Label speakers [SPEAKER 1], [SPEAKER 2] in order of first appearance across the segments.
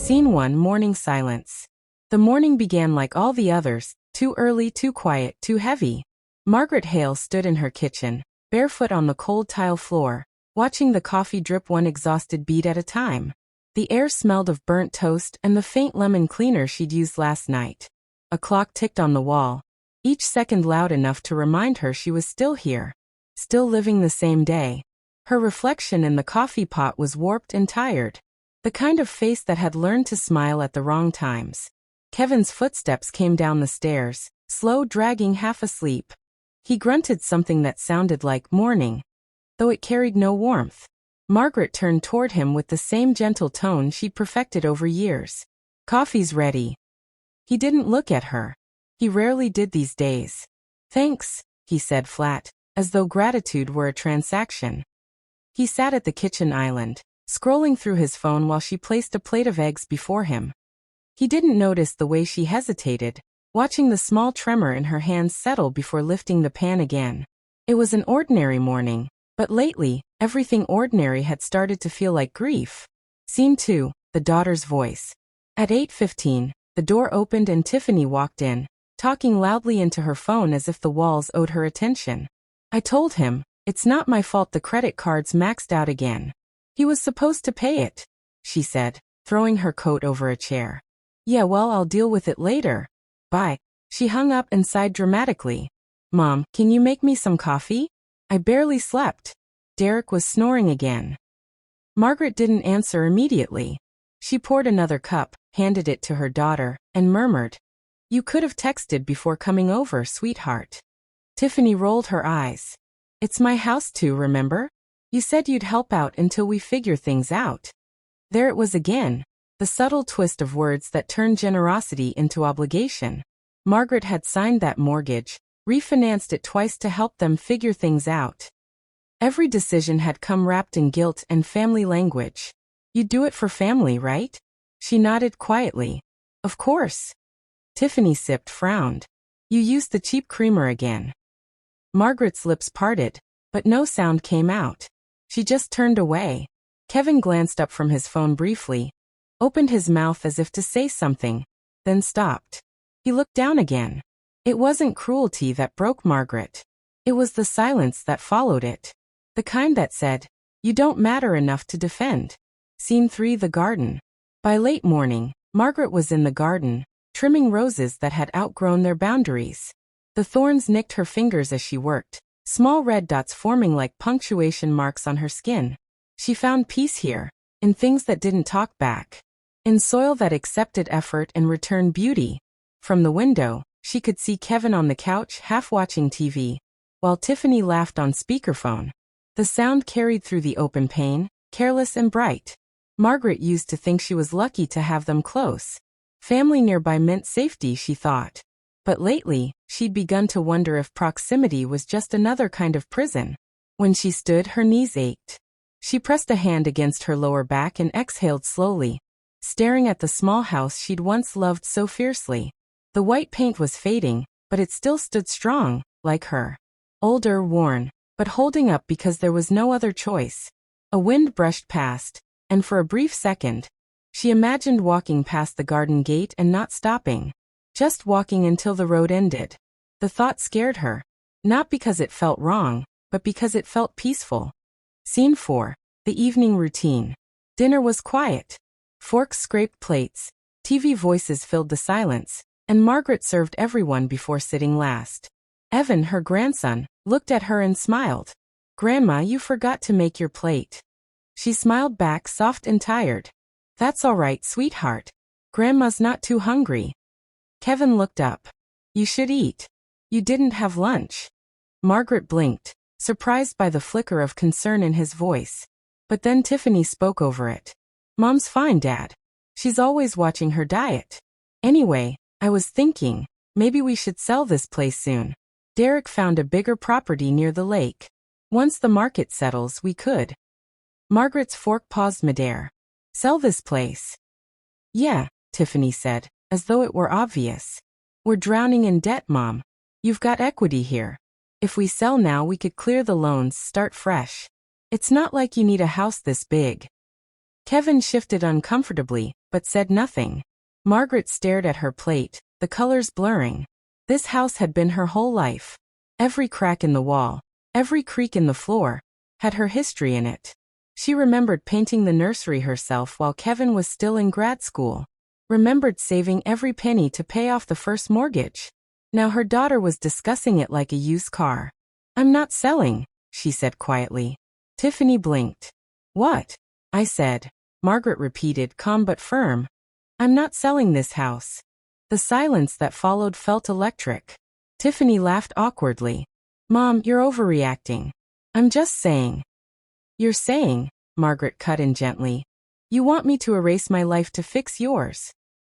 [SPEAKER 1] Scene 1. Morning silence. The morning began like all the others, too early, too quiet, too heavy. Margaret Hale stood in her kitchen, barefoot on the cold tile floor, watching the coffee drip one exhausted bead at a time. The air smelled of burnt toast and the faint lemon cleaner she'd used last night. A clock ticked on the wall, each second loud enough to remind her she was still here, still living the same day. Her reflection in the coffee pot was warped and tired, the kind of face that had learned to smile at the wrong times. Kevin's footsteps came down the stairs, slow, dragging, half asleep. He grunted something that sounded like morning, though it carried no warmth. Margaret turned toward him with the same gentle tone she'd perfected over years. "Coffee's ready." He didn't look at her. He rarely did these days. "Thanks," he said flat, as though gratitude were a transaction. He sat at the kitchen island, scrolling through his phone while she placed a plate of eggs before him. He didn't notice the way she hesitated, watching the small tremor in her hands settle before lifting the pan again. It was an ordinary morning, but lately, everything ordinary had started to feel like grief. Scene 2. The daughter's voice. At 8:15, the door opened and Tiffany walked in, talking loudly into her phone as if the walls owed her attention. "I told him, it's not my fault the credit card's maxed out again. He was supposed to pay it," she said, throwing her coat over a chair. "Yeah, well, I'll deal with it later. Bye." She hung up and sighed dramatically. "Mom, can you make me some coffee? I barely slept." Derek was snoring again. Margaret didn't answer immediately. She poured another cup, handed it to her daughter, and murmured, "You could have texted before coming over, sweetheart." Tiffany rolled her eyes. "It's my house too, remember? You said you'd help out until we figure things out." There it was again, the subtle twist of words that turned generosity into obligation. Margaret had signed that mortgage, refinanced it twice to help them figure things out. Every decision had come wrapped in guilt and family language. "You do it for family, right?" She nodded quietly. "Of course." Tiffany sipped, frowned. "You used the cheap creamer again." Margaret's lips parted, but no sound came out. She just turned away. Kevin glanced up from his phone briefly, opened his mouth as if to say something, then stopped. He looked down again. It wasn't cruelty that broke Margaret. It was the silence that followed it. The kind that said, "You don't matter enough to defend." Scene 3. The garden. By late morning, Margaret was in the garden, trimming roses that had outgrown their boundaries. The thorns nicked her fingers as she worked, small red dots forming like punctuation marks on her skin. She found peace here, in things that didn't talk back, in soil that accepted effort and returned beauty. From the window, she could see Kevin on the couch half watching TV, while Tiffany laughed on speakerphone. The sound carried through the open pane, careless and bright. Margaret used to think she was lucky to have them close. Family nearby meant safety, she thought. But lately, she'd begun to wonder if proximity was just another kind of prison. When she stood, her knees ached. She pressed a hand against her lower back and exhaled slowly, staring at the small house she'd once loved so fiercely. The white paint was fading, but it still stood strong, like her. Older, worn, but holding up because there was no other choice. A wind brushed past, and for a brief second, she imagined walking past the garden gate and not stopping, just walking until the road ended. The thought scared her, not because it felt wrong, but because it felt peaceful. Scene 4. The evening routine. Dinner was quiet. Forks scraped plates, TV voices filled the silence, and Margaret served everyone before sitting last. Evan, her grandson, looked at her and smiled. "Grandma, you forgot to make your plate." She smiled back, soft and tired. "That's all right, sweetheart. Grandma's not too hungry." Kevin looked up. "You should eat. You didn't have lunch." Margaret blinked, surprised by the flicker of concern in his voice. But then Tiffany spoke over it. "Mom's fine, Dad. She's always watching her diet. Anyway, I was thinking, maybe we should sell this place soon. Derek found a bigger property near the lake. Once the market settles, we could." Margaret's fork paused midair. "Sell this place?" "Yeah," Tiffany said, as though it were obvious. "We're drowning in debt, Mom. You've got equity here. If we sell now, we could clear the loans, start fresh. It's not like you need a house this big." Kevin shifted uncomfortably, but said nothing. Margaret stared at her plate, the colors blurring. This house had been her whole life. Every crack in the wall, every creak in the floor, had her history in it. She remembered painting the nursery herself while Kevin was still in grad school. Remembered saving every penny to pay off the first mortgage. Now her daughter was discussing it like a used car. "I'm not selling," she said quietly. Tiffany blinked. "What?" I said. Margaret repeated, calm but firm. "I'm not selling this house." The silence that followed felt electric. Tiffany laughed awkwardly. "Mom, you're overreacting. I'm just saying." "You're saying," Margaret cut in gently, "you want me to erase my life to fix yours."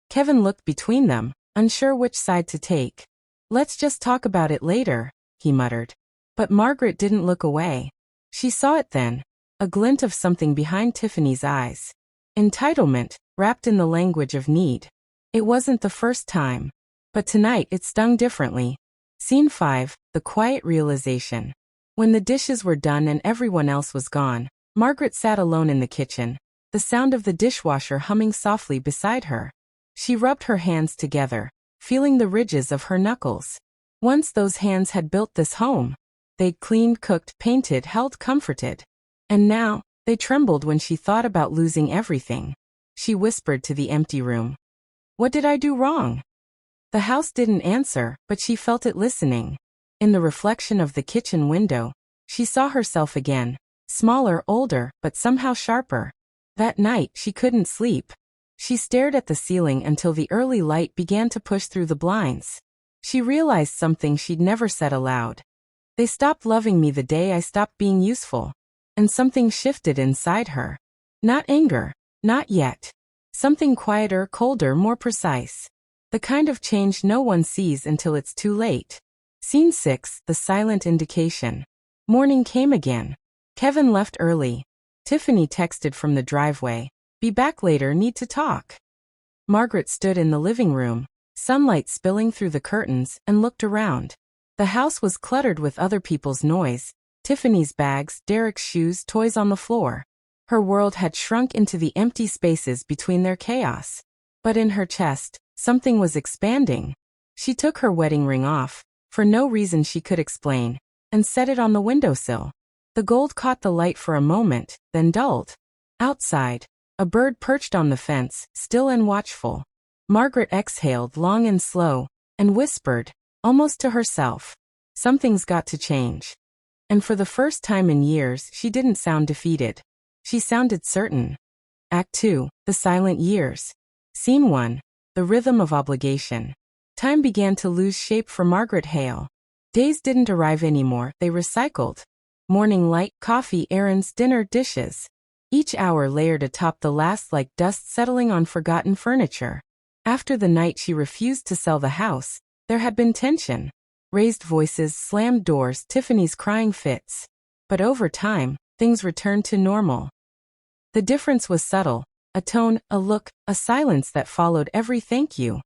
[SPEAKER 1] Kevin looked between them, unsure which side to take. "Let's just talk about it later," he muttered. But Margaret didn't look away. She saw it then, a glint of something behind Tiffany's eyes. Entitlement, wrapped in the language of need. It wasn't the first time. But tonight it stung differently. Scene 5, the quiet realization. When the dishes were done and everyone else was gone, Margaret sat alone in the kitchen, the sound of the dishwasher humming softly beside her. She rubbed her hands together, feeling the ridges of her knuckles. Once those hands had built this home. They'd cleaned, cooked, painted, held, comforted. And now, they trembled when she thought about losing everything. She whispered to the empty room. "What did I do wrong?" The house didn't answer, but she felt it listening. In the reflection of the kitchen window, she saw herself again, smaller, older, but somehow sharper. That night, she couldn't sleep. She stared at the ceiling until the early light began to push through the blinds. She realized something she'd never said aloud. "They stopped loving me the day I stopped being useful." And something shifted inside her. Not anger, not yet. Something quieter, colder, more precise. The kind of change no one sees until it's too late. Scene 6, the silent indication. Morning came again. Kevin left early. Tiffany texted from the driveway. "Be back later, need to talk." Margaret stood in the living room, sunlight spilling through the curtains, and looked around. The house was cluttered with other people's noise. Tiffany's bags, Derek's shoes, toys on the floor. Her world had shrunk into the empty spaces between their chaos. But in her chest, something was expanding. She took her wedding ring off, for no reason she could explain, and set it on the windowsill. The gold caught the light for a moment, then dulled. Outside, a bird perched on the fence, still and watchful. Margaret exhaled long and slow, and whispered, almost to herself, "Something's got to change." And for the first time in years, she didn't sound defeated. She sounded certain. Act 2, the silent years. Scene 1, the rhythm of obligation. Time began to lose shape for Margaret Hale. Days didn't arrive anymore, they recycled. Morning light, coffee, errands, dinner, dishes. Each hour layered atop the last like dust settling on forgotten furniture. After the night she refused to sell the house, there had been tension. Raised voices, slammed doors, Tiffany's crying fits. But over time, things returned to normal. The difference was subtle, a tone, a look, a silence that followed every thank you.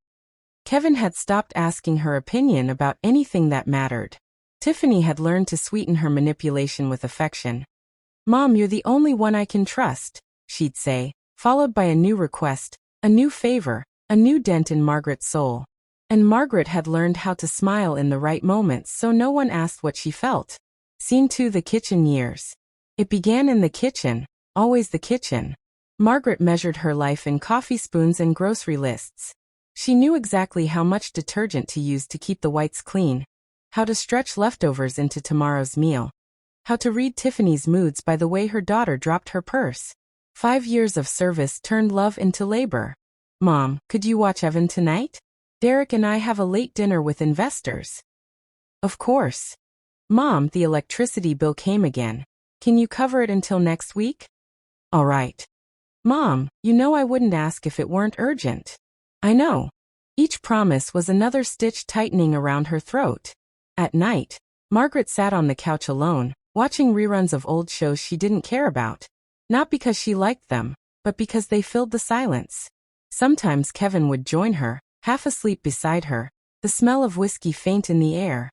[SPEAKER 1] Kevin had stopped asking her opinion about anything that mattered. Tiffany had learned to sweeten her manipulation with affection. "Mom, you're the only one I can trust," she'd say, followed by a new request, a new favor, a new dent in Margaret's soul. And Margaret had learned how to smile in the right moments so no one asked what she felt. Scene 2, the kitchen years. It began in the kitchen, always the kitchen. Margaret measured her life in coffee spoons and grocery lists. She knew exactly how much detergent to use to keep the whites clean, how to stretch leftovers into tomorrow's meal, how to read Tiffany's moods by the way her daughter dropped her purse. 5 years of service turned love into labor. "Mom, could you watch Evan tonight? Derek and I have a late dinner with investors." "Of course." "Mom, the electricity bill came again. Can you cover it until next week?" "All right." "Mom, you know I wouldn't ask if it weren't urgent." "I know." Each promise was another stitch tightening around her throat. At night, Margaret sat on the couch alone, watching reruns of old shows she didn't care about. Not because she liked them, but because they filled the silence. Sometimes Kevin would join her, half asleep beside her, the smell of whiskey faint in the air.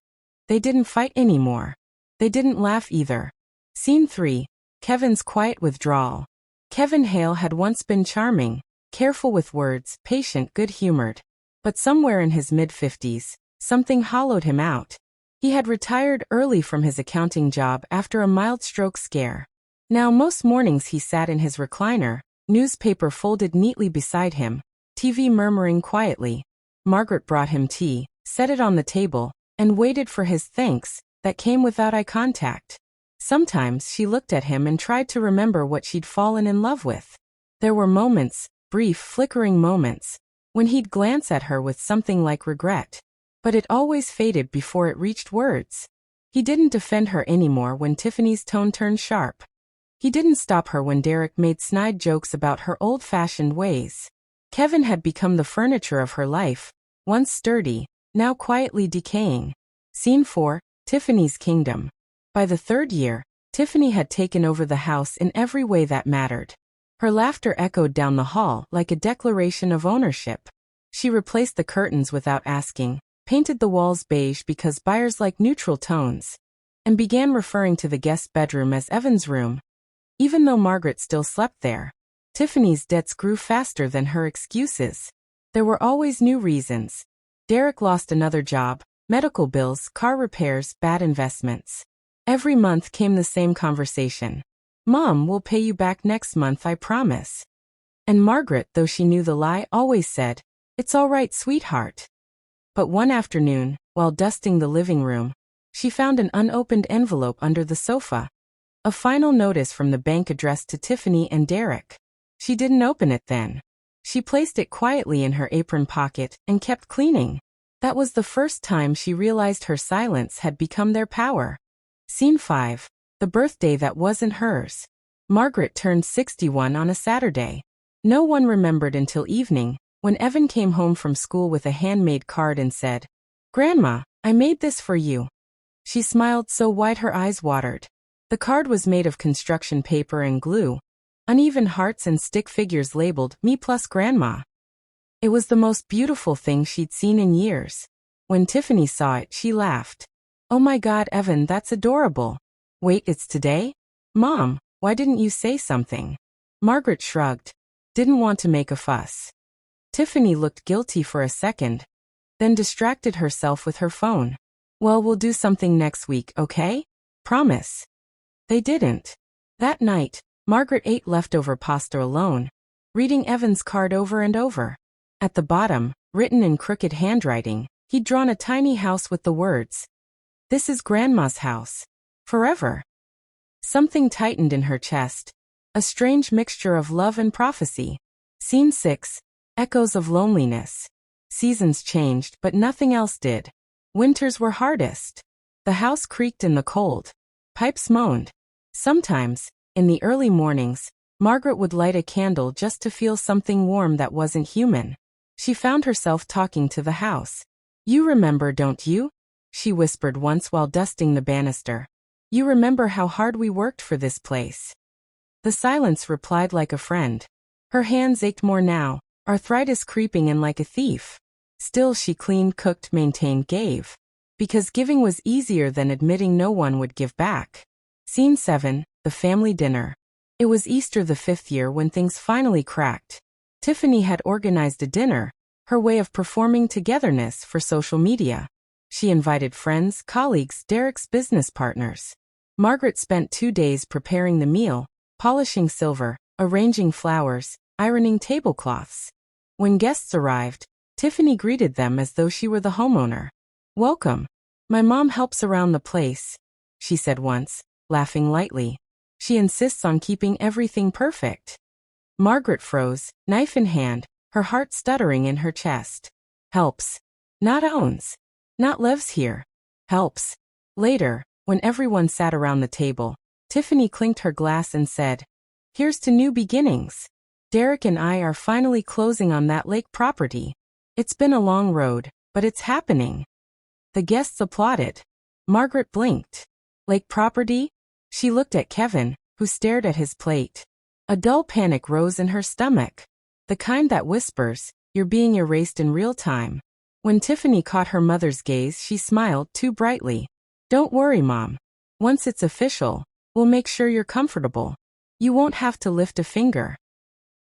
[SPEAKER 1] They didn't fight anymore. They didn't laugh either. Scene 3, Kevin's quiet withdrawal. Kevin Hale had once been charming, careful with words, patient, good-humored. But somewhere in his mid-50s, something hollowed him out. He had retired early from his accounting job after a mild stroke scare. Now most mornings he sat in his recliner, newspaper folded neatly beside him, TV murmuring quietly. Margaret brought him tea, set it on the table, and waited for his thanks, that came without eye contact. Sometimes she looked at him and tried to remember what she'd fallen in love with. There were moments, brief, flickering moments, when he'd glance at her with something like regret. But it always faded before it reached words. He didn't defend her anymore when Tiffany's tone turned sharp. He didn't stop her when Derek made snide jokes about her old-fashioned ways. Kevin had become the furniture of her life, once sturdy, now quietly decaying. Scene 4, Tiffany's Kingdom. By the third year, Tiffany had taken over the house in every way that mattered. Her laughter echoed down the hall like a declaration of ownership. She replaced the curtains without asking, painted the walls beige because buyers like neutral tones, and began referring to the guest bedroom as Evan's room. Even though Margaret still slept there, Tiffany's debts grew faster than her excuses. There were always new reasons. Derek lost another job, medical bills, car repairs, bad investments. Every month came the same conversation. Mom, we'll pay you back next month, I promise. And Margaret, though she knew the lie, always said, "It's all right, sweetheart." But one afternoon, while dusting the living room, she found an unopened envelope under the sofa. A final notice from the bank addressed to Tiffany and Derek. She didn't open it then. She placed it quietly in her apron pocket and kept cleaning. That was the first time she realized her silence had become their power. Scene 5. The birthday that wasn't hers. Margaret turned 61 on a Saturday. No one remembered until evening, when Evan came home from school with a handmade card and said, "Grandma, I made this for you." She smiled so wide her eyes watered. The card was made of construction paper and glue. Uneven hearts and stick figures labeled, "Me plus Grandma." It was the most beautiful thing she'd seen in years. When Tiffany saw it, she laughed. "Oh my God, Evan, that's adorable. Wait, it's today? Mom, why didn't you say something?" Margaret shrugged. Didn't want to make a fuss. Tiffany looked guilty for a second, then distracted herself with her phone. "Well, we'll do something next week, okay? Promise." They didn't. That night, Margaret ate leftover pasta alone, reading Evan's card over and over. At the bottom, written in crooked handwriting, he'd drawn a tiny house with the words, "This is Grandma's house. Forever." Something tightened in her chest. A strange mixture of love and prophecy. Scene 6. Echoes of loneliness. Seasons changed, but nothing else did. Winters were hardest. The house creaked in the cold. Pipes moaned. Sometimes, in the early mornings, Margaret would light a candle just to feel something warm that wasn't human. She found herself talking to the house. "You remember, don't you?" she whispered once while dusting the banister. "You remember how hard we worked for this place?" The silence replied like a friend. Her hands ached more now, arthritis creeping in like a thief. Still she cleaned, cooked, maintained, gave. Because giving was easier than admitting no one would give back. Scene 7. The family dinner. It was Easter the 5th year when things finally cracked. Tiffany had organized a dinner, her way of performing togetherness for social media. She invited friends, colleagues, Derek's business partners. Margaret spent 2 days preparing the meal, polishing silver, arranging flowers, ironing tablecloths. When guests arrived, Tiffany greeted them as though she were the homeowner. "Welcome. My mom helps around the place," she said once, laughing lightly. "She insists on keeping everything perfect." Margaret froze, knife in hand, her heart stuttering in her chest. "Helps. Not owns. Not lives here. Helps." Later, when everyone sat around the table, Tiffany clinked her glass and said, "Here's to new beginnings. Derek and I are finally closing on that lake property. It's been a long road, but it's happening." The guests applauded. Margaret blinked. Lake property? She looked at Kevin, who stared at his plate. A dull panic rose in her stomach. The kind that whispers, "You're being erased in real time." When Tiffany caught her mother's gaze, she smiled too brightly. "Don't worry, Mom. Once it's official, we'll make sure you're comfortable." You won't have to lift a finger.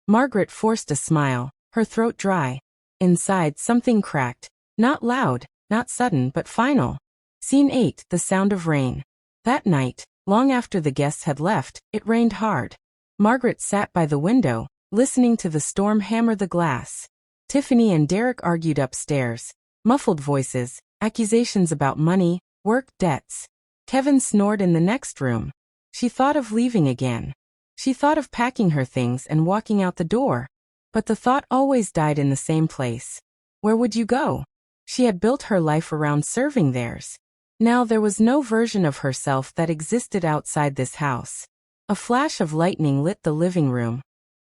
[SPEAKER 1] Margaret forced a smile, her throat dry. Inside, something cracked. Not loud, not sudden, but final. Scene 8, the sound of rain. That night, long after the guests had left, it rained hard. Margaret sat by the window, listening to the storm hammer the glass. Tiffany and Derek argued upstairs. Muffled voices, accusations about money, work, debts. Kevin snored in the next room. She thought of leaving again. She thought of packing her things and walking out the door. But the thought always died in the same place. Where would you go? She had built her life around serving theirs. Now there was no version of herself that existed outside this house. A flash of lightning lit the living room,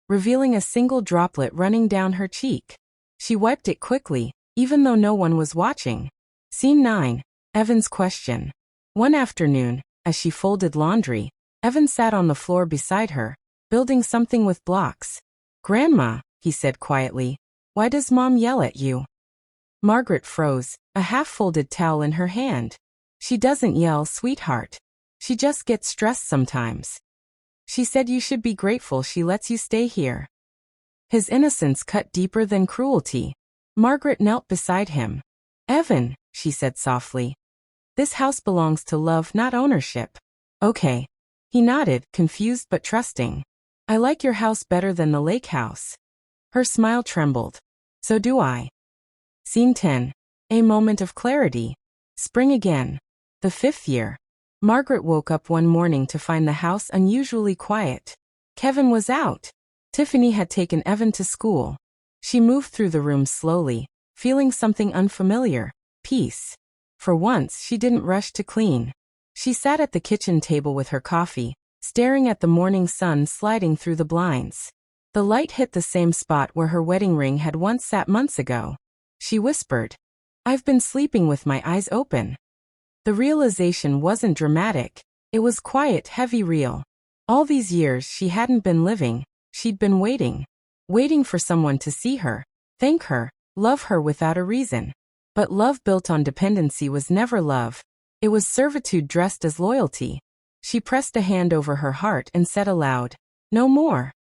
[SPEAKER 1] revealing a single droplet running down her cheek. She wiped it quickly, even though no one was watching. Scene 9, Evan's question. One afternoon, as she folded laundry, Evan sat on the floor beside her, building something with blocks. "Grandma," he said quietly, "why does Mom yell at you?" Margaret froze, a half-folded towel in her hand. "She doesn't yell, sweetheart. She just gets stressed sometimes. She said you should be grateful she lets you stay here." His innocence cut deeper than cruelty. Margaret knelt beside him. "Evan," she said softly, "this house belongs to love, not ownership." "Okay." He nodded, confused but trusting. "I like your house better than the lake house." Her smile trembled. "So do I." Scene 10. A moment of clarity. Spring again. The 5th year. Margaret woke up one morning to find the house unusually quiet. Kevin was out. Tiffany had taken Evan to school. She moved through the room slowly, feeling something unfamiliar, peace. For once, she didn't rush to clean. She sat at the kitchen table with her coffee, staring at the morning sun sliding through the blinds. The light hit the same spot where her wedding ring had once sat months ago. She whispered, "I've been sleeping with my eyes open." The realization wasn't dramatic. It was quiet, heavy, real. All these years she hadn't been living, she'd been waiting. Waiting for someone to see her, thank her, love her without a reason. But love built on dependency was never love. It was servitude dressed as loyalty. She pressed a hand over her heart and said aloud, "No more."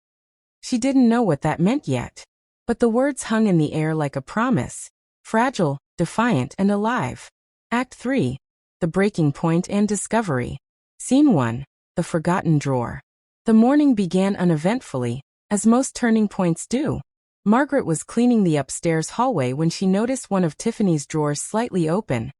[SPEAKER 1] She didn't know what that meant yet. But the words hung in the air like a promise, fragile, defiant, and alive. Act 3. The breaking point and discovery. Scene 1. The forgotten drawer. The morning began uneventfully, as most turning points do. Margaret was cleaning the upstairs hallway when she noticed one of Tiffany's drawers slightly open.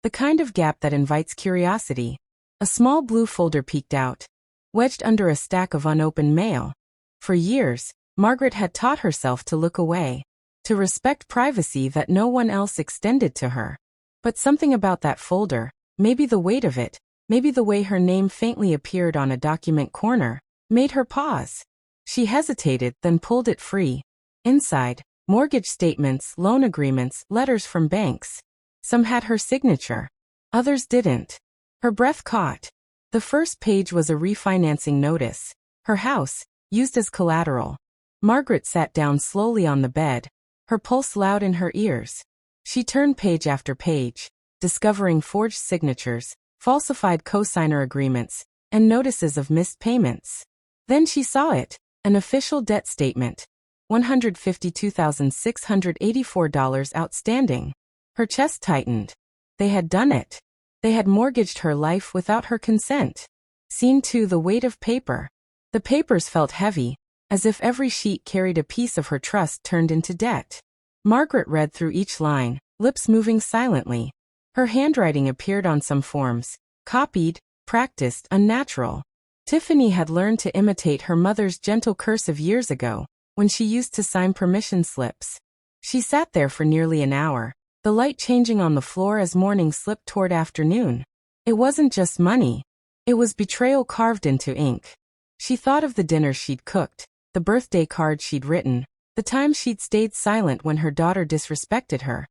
[SPEAKER 1] The kind of gap that invites curiosity. A small blue folder peeked out, wedged under a stack of unopened mail. For years, Margaret had taught herself to look away, to respect privacy that no one else extended to her. But something about that folder, maybe the weight of it, maybe the way her name faintly appeared on a document corner, made her pause. She hesitated, then pulled it free. Inside, mortgage statements, loan agreements, letters from banks. Some had her signature. Others didn't. Her breath caught. The first page was a refinancing notice. Her house, used as collateral. Margaret sat down slowly on the bed, her pulse loud in her ears. She turned page after page, discovering forged signatures, falsified cosigner agreements, and notices of missed payments. Then she saw it, an official debt statement. $152,684 outstanding. Her chest tightened. They had done it. They had mortgaged her life without her consent. Scene 2. The weight of paper. The papers felt heavy, as if every sheet carried a piece of her trust turned into debt. Margaret read through each line, lips moving silently. Her handwriting appeared on some forms, copied, practiced, unnatural. Tiffany had learned to imitate her mother's gentle cursive years ago, when she used to sign permission slips. She sat there for nearly an hour, the light changing on the floor as morning slipped toward afternoon. It wasn't just money. It was betrayal carved into ink. She thought of the dinners she'd cooked, the birthday cards she'd written, the times she'd stayed silent when her daughter disrespected her.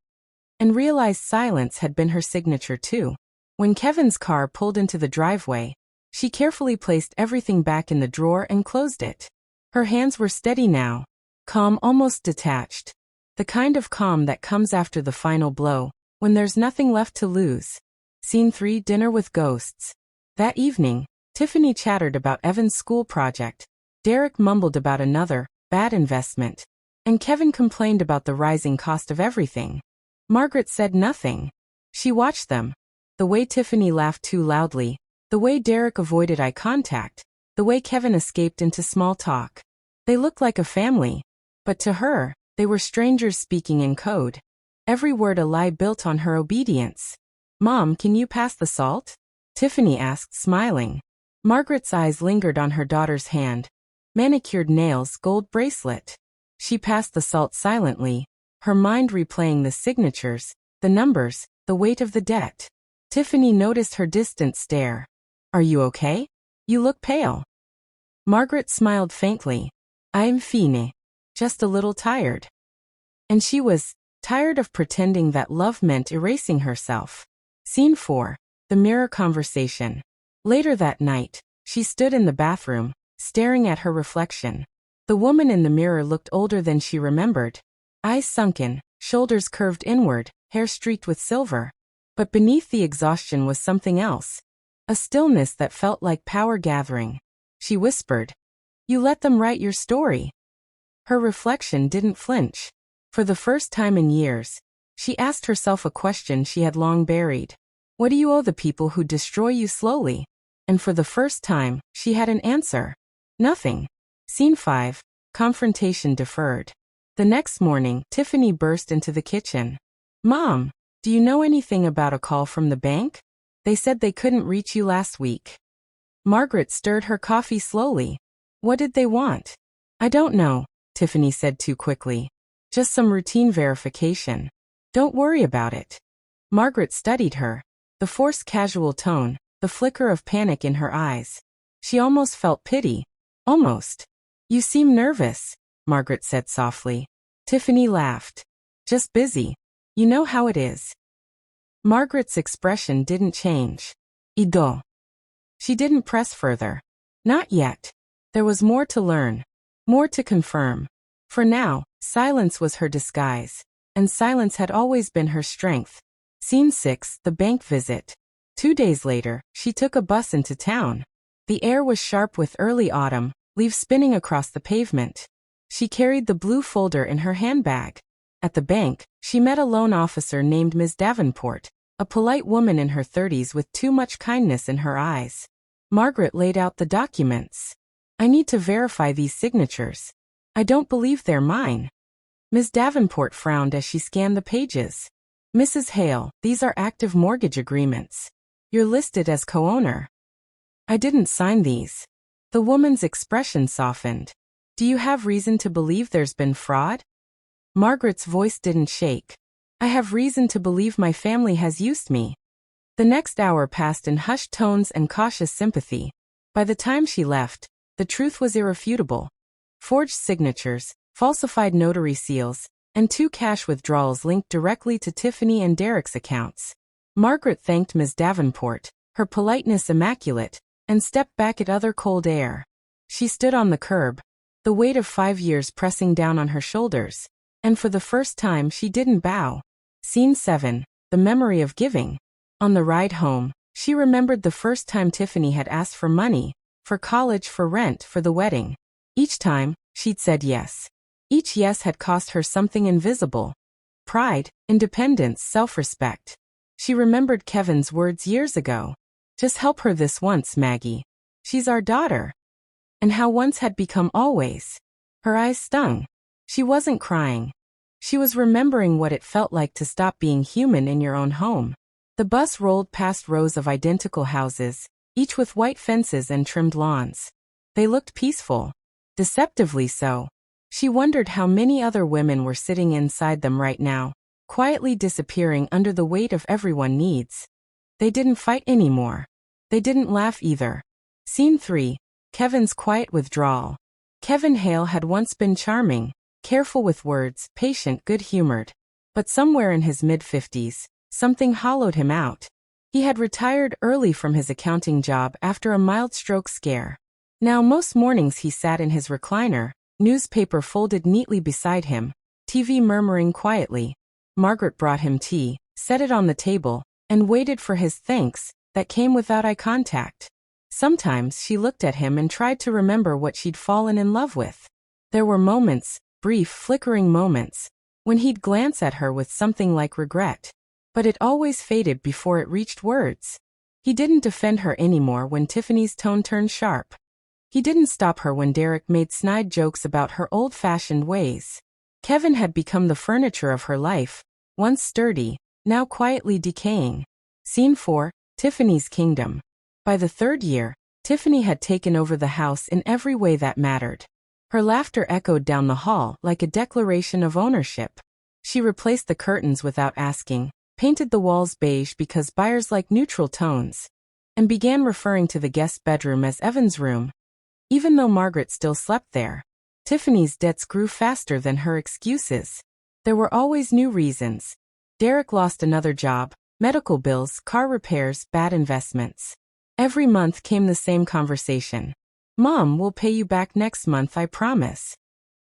[SPEAKER 1] And realized silence had been her signature too. When Kevin's car pulled into the driveway, she carefully placed everything back in the drawer and closed it. Her hands were steady now, calm, almost detached. The kind of calm that comes after the final blow, when there's nothing left to lose. Scene 3. Dinner with ghosts. That evening, Tiffany chattered about Evan's school project. Derek mumbled about another bad investment. And Kevin complained about the rising cost of everything. Margaret said nothing. She watched them. The way Tiffany laughed too loudly. The way Derek avoided eye contact. The way Kevin escaped into small talk. They looked like a family. But to her, they were strangers speaking in code. Every word a lie built on her obedience. "Mom, can you pass the salt?" Tiffany asked, smiling. Margaret's eyes lingered on her daughter's hand. Manicured nails, gold bracelet. She passed the salt silently, her mind replaying the signatures, the numbers, the weight of the debt. Tiffany noticed her distant stare. "Are you okay? You look pale." Margaret smiled faintly. "I'm fine. Just a little tired." And she was tired of pretending that love meant erasing herself. Scene 4. The mirror conversation. Later that night, she stood in the bathroom, staring at her reflection. The woman in the mirror looked older than she remembered. Eyes sunken, shoulders curved inward, hair streaked with silver. But beneath the exhaustion was something else. A stillness that felt like power gathering. She whispered, "You let them write your story." Her reflection didn't flinch. For the first time in years, she asked herself a question she had long buried. What do you owe the people who destroy you slowly? And for the first time, she had an answer. Nothing. Scene 5. Confrontation deferred. The next morning, Tiffany burst into the kitchen. "Mom, do you know anything about a call from the bank? They said they couldn't reach you last week." Margaret stirred her coffee slowly. "What did they want?" "I don't know," Tiffany said too quickly. "Just some routine verification. Don't worry about it." Margaret studied her. The forced casual tone, the flicker of panic in her eyes. She almost felt pity. Almost. "You seem nervous," Margaret said softly. Tiffany laughed. "Just busy. You know how it is." Margaret's expression didn't change. "Ido." She didn't press further. Not yet. There was more to learn. More to confirm. For now, silence was her disguise. And silence had always been her strength. Scene 6. The bank visit. 2 days later, she took a bus into town. The air was sharp with early autumn, leaves spinning across the pavement. She carried the blue folder in her handbag. At the bank, she met a loan officer named Ms. Davenport, a polite woman in her 30s with too much kindness in her eyes. Margaret laid out the documents. "I need to verify these signatures. I don't believe they're mine." Ms. Davenport frowned as she scanned the pages. "Mrs. Hale, these are active mortgage agreements. You're listed as co-owner." "I didn't sign these." The woman's expression softened. "Do you have reason to believe there's been fraud?" Margaret's voice didn't shake. "I have reason to believe my family has used me." The next hour passed in hushed tones and cautious sympathy. By the time she left, the truth was irrefutable. Forged signatures, falsified notary seals, and 2 cash withdrawals linked directly to Tiffany and Derek's accounts. Margaret thanked Ms. Davenport, her politeness immaculate, and stepped back at other cold air. She stood on the curb, the weight of 5 years pressing down on her shoulders, and for the first time she didn't bow. Scene 7. The memory of giving. On the ride home, she remembered the first time Tiffany had asked for money, for college, for rent, for the wedding. Each time, she'd said yes. Each yes had cost her something invisible. Pride, independence, self-respect. She remembered Kevin's words years ago. "Just help her this once, Maggie. She's our daughter." And how once had become always. Her eyes stung. She wasn't crying. She was remembering what it felt like to stop being human in your own home. The bus rolled past rows of identical houses, each with white fences and trimmed lawns. They looked peaceful. Deceptively so. She wondered how many other women were sitting inside them right now, quietly disappearing under the weight of everyone's needs. They didn't fight anymore. They didn't laugh either. Scene 3. Kevin's quiet withdrawal. Kevin Hale had once been charming, careful with words, patient, good-humored. But somewhere in his mid-50s, something hollowed him out. He had retired early from his accounting job after a mild stroke scare. Now most mornings he sat in his recliner, newspaper folded neatly beside him, TV murmuring quietly. Margaret brought him tea, set it on the table, and waited for his thanks, that came without eye contact. Sometimes she looked at him and tried to remember what she'd fallen in love with. There were moments, brief, flickering moments, when he'd glance at her with something like regret. But it always faded before it reached words. He didn't defend her anymore when Tiffany's tone turned sharp. He didn't stop her when Derek made snide jokes about her old-fashioned ways. Kevin had become the furniture of her life, once sturdy, now quietly decaying. Scene 4, Tiffany's Kingdom. By the third year, Tiffany had taken over the house in every way that mattered. Her laughter echoed down the hall like a declaration of ownership. She replaced the curtains without asking, painted the walls beige because buyers like neutral tones, and began referring to the guest bedroom as Evan's room. Even though Margaret still slept there, Tiffany's debts grew faster than her excuses. There were always new reasons. Derek lost another job, medical bills, car repairs, bad investments. Every month came the same conversation. "Mom, we'll pay you back next month, I promise."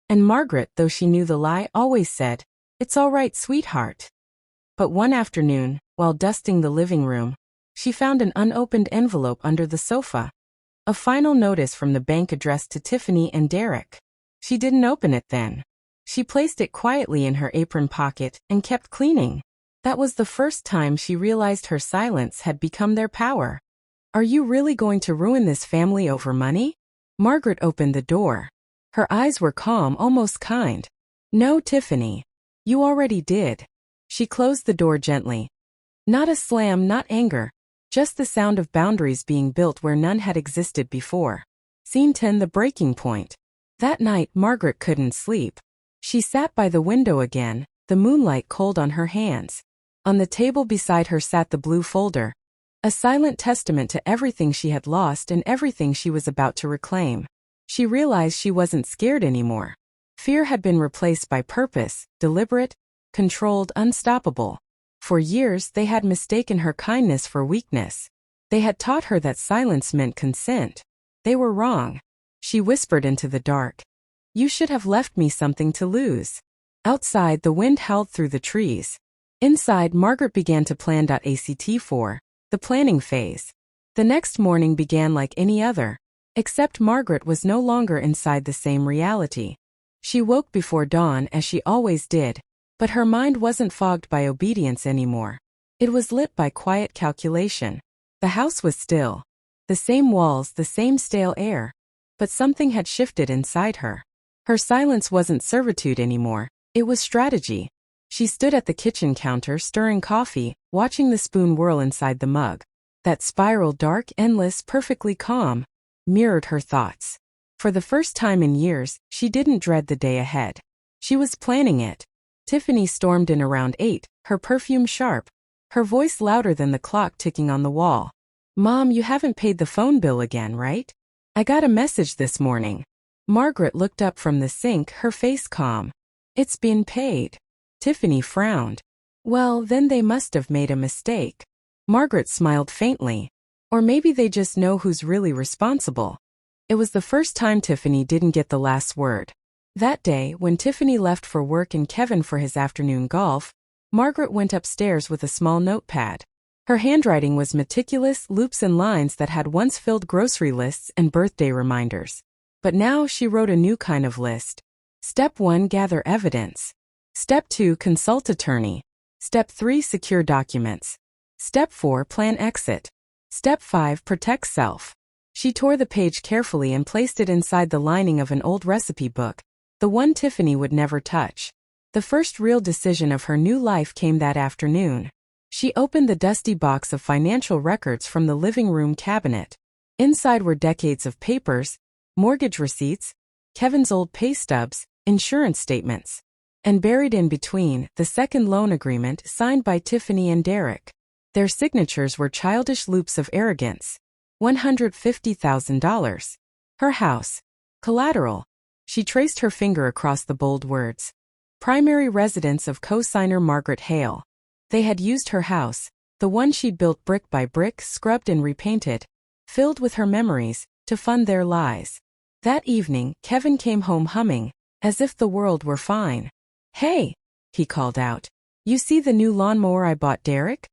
[SPEAKER 1] And Margaret, though she knew the lie, always said, "It's all right, sweetheart." But one afternoon, while dusting the living room, she found an unopened envelope under the sofa. A final notice from the bank addressed to Tiffany and Derek. She didn't open it then. She placed it quietly in her apron pocket and kept cleaning. That was the first time she realized her silence had become their power. "Are you really going to ruin this family over money?" Margaret opened the door. Her eyes were calm, almost kind. "No, Tiffany. You already did." She closed the door gently. Not a slam, not anger, just the sound of boundaries being built where none had existed before. Scene 10, the breaking point. That night, Margaret couldn't sleep. She sat by the window again, the moonlight cold on her hands. On the table beside her sat the blue folder, a silent testament to everything she had lost and everything she was about to reclaim. She realized she wasn't scared anymore. Fear had been replaced by purpose, deliberate, controlled, unstoppable. For years they had mistaken her kindness for weakness. They had taught her that silence meant consent. They were wrong. She whispered into the dark. "You should have left me something to lose." Outside, the wind howled through the trees. Inside, Margaret began to plan. Act 4, the planning phase. The next morning began like any other, except Margaret was no longer inside the same reality. She woke before dawn as she always did, but her mind wasn't fogged by obedience anymore. It was lit by quiet calculation. The house was still. The same walls, the same stale air. But something had shifted inside her. Her silence wasn't servitude anymore, it was strategy. She stood at the kitchen counter stirring coffee, watching the spoon whirl inside the mug. That spiral, dark, endless, perfectly calm, mirrored her thoughts. For the first time in years, she didn't dread the day ahead. She was planning it. Tiffany stormed in around 8, her perfume sharp, her voice louder than the clock ticking on the wall. "Mom, you haven't paid the phone bill again, right? I got a message this morning." Margaret looked up from the sink, her face calm. "It's been paid." Tiffany frowned. "Well, then they must have made a mistake." Margaret smiled faintly. "Or maybe they just know who's really responsible." It was the first time Tiffany didn't get the last word. That day, when Tiffany left for work and Kevin for his afternoon golf, Margaret went upstairs with a small notepad. Her handwriting was meticulous, loops and lines that had once filled grocery lists and birthday reminders. But now she wrote a new kind of list. Step 1, gather evidence. Step 2, consult attorney. Step 3, secure documents. Step 4, plan exit. Step 5, protect self. She tore the page carefully and placed it inside the lining of an old recipe book, the one Tiffany would never touch. The first real decision of her new life came that afternoon. She opened the dusty box of financial records from the living room cabinet. Inside were decades of papers, mortgage receipts, Kevin's old pay stubs, insurance statements. And buried in between, the second loan agreement signed by Tiffany and Derek. Their signatures were childish loops of arrogance. $150,000. Her house. Collateral. She traced her finger across the bold words. Primary residence of co-signer Margaret Hale. They had used her house, the one she'd built brick by brick, scrubbed and repainted, filled with her memories, to fund their lies. That evening, Kevin came home humming, as if the world were fine. "Hey," he called out. "You see the new lawnmower I bought Derek?"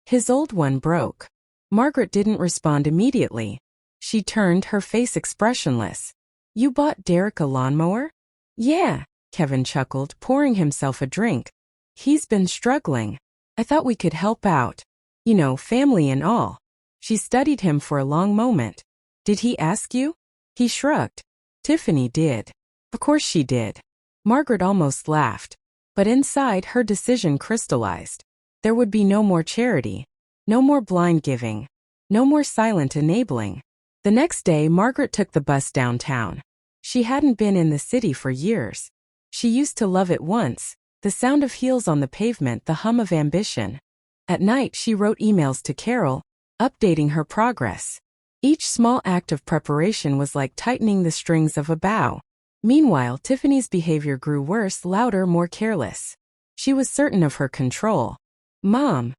[SPEAKER 1] His old one broke. Margaret didn't respond immediately. She turned, her face expressionless. You bought Derek a lawnmower? Yeah, Kevin chuckled, pouring himself a drink. He's been struggling. I thought we could help out. You know, family and all. She studied him for a long moment. Did he ask you? He shrugged. Tiffany did. Of course she did. Margaret almost laughed. But inside, her decision crystallized. There would be no more charity. No more blind giving. No more silent enabling. The next day, Margaret took the bus downtown. She hadn't been in the city for years. She used to love it once, the sound of heels on the pavement, the hum of ambition. At night, she wrote emails to Carol, updating her progress. Each small act of preparation was like tightening the strings of a bow. Meanwhile, Tiffany's behavior grew worse, louder, more careless. She was certain of her control. Mom,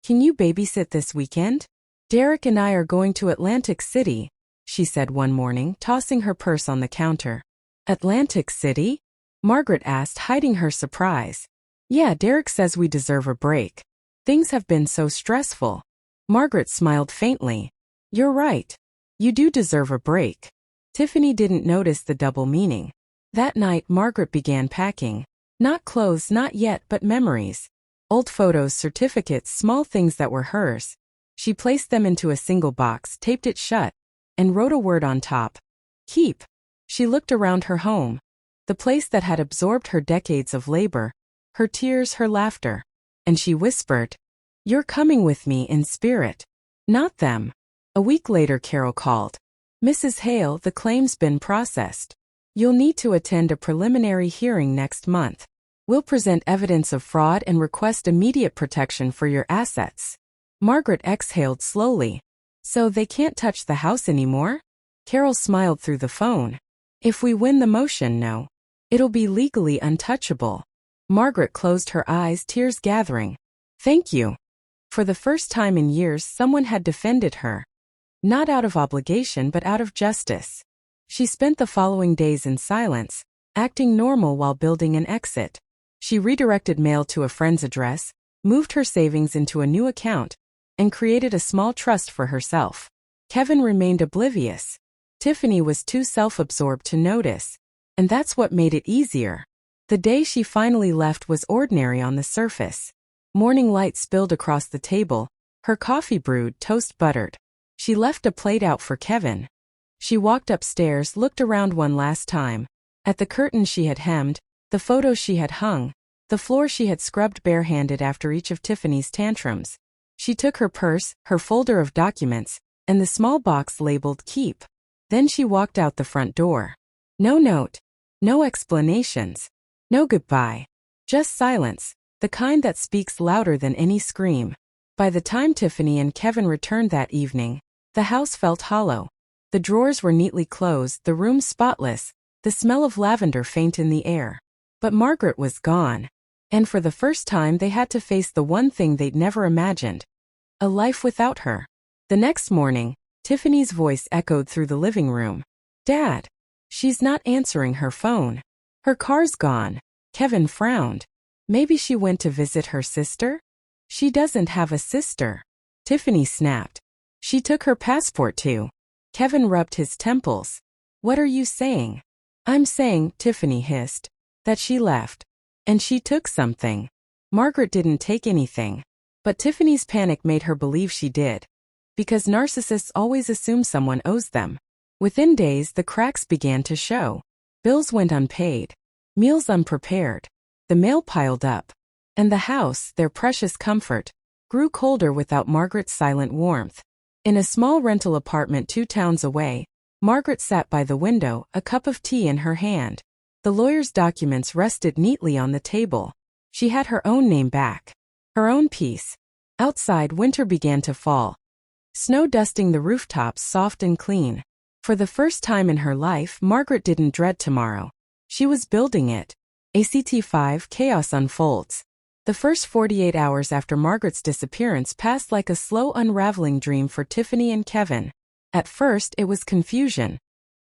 [SPEAKER 1] can you babysit this weekend? Derek and I are going to Atlantic City, she said one morning, tossing her purse on the counter. Atlantic City? Margaret asked, hiding her surprise. Yeah, Derek says we deserve a break. Things have been so stressful. Margaret smiled faintly. You're right. You do deserve a break. Tiffany didn't notice the double meaning. That night, Margaret began packing. Not clothes, not yet, but memories. Old photos, certificates, small things that were hers. She placed them into a single box, taped it shut, and wrote a word on top. Keep. She looked around her home. The place that had absorbed her decades of labor, her tears, her laughter. And she whispered, You're coming with me in spirit. Not them. A week later, Carol called. Mrs. Hale, the claim's been processed. You'll need to attend a preliminary hearing next month. We'll present evidence of fraud and request immediate protection for your assets. Margaret exhaled slowly. So they can't touch the house anymore? Carol smiled through the phone. If we win the motion, no. It'll be legally untouchable. Margaret closed her eyes, tears gathering. Thank you. For the first time in years, someone had defended her. Not out of obligation, but out of justice. She spent the following days in silence, acting normal while building an exit. She redirected mail to a friend's address, moved her savings into a new account, and created a small trust for herself. Kevin remained oblivious. Tiffany was too self-absorbed to notice, and that's what made it easier. The day she finally left was ordinary on the surface. Morning light spilled across the table, her coffee brewed, toast buttered. She left a plate out for Kevin. She walked upstairs, looked around one last time. At the curtains she had hemmed, the photos she had hung, the floor she had scrubbed barehanded after each of Tiffany's tantrums. She took her purse, her folder of documents, and the small box labeled Keep. Then she walked out the front door. No note. No explanations. No goodbye. Just silence, the kind that speaks louder than any scream. By the time Tiffany and Kevin returned that evening, the house felt hollow. The drawers were neatly closed, the room spotless, the smell of lavender faint in the air. But Margaret was gone. And for the first time they had to face the one thing they'd never imagined. A life without her. The next morning, Tiffany's voice echoed through the living room. Dad. She's not answering her phone. Her car's gone. Kevin frowned. Maybe she went to visit her sister? She doesn't have a sister. Tiffany snapped. She took her passport too. Kevin rubbed his temples. What are you saying? I'm saying, Tiffany hissed, that she left. And she took something. Margaret didn't take anything. But Tiffany's panic made her believe she did. Because narcissists always assume someone owes them. Within days, the cracks began to show. Bills went unpaid. Meals unprepared. The mail piled up. And the house, their precious comfort, grew colder without Margaret's silent warmth. In a small rental apartment 2 towns away, Margaret sat by the window, a cup of tea in her hand. The lawyer's documents rested neatly on the table. She had her own name back. Her own peace. Outside, winter began to fall. Snow dusting the rooftops soft and clean. For the first time in her life, Margaret didn't dread tomorrow. She was building it. ACT5 Chaos unfolds. The first 48 hours after Margaret's disappearance passed like a slow unraveling dream for Tiffany and Kevin. At first, it was confusion.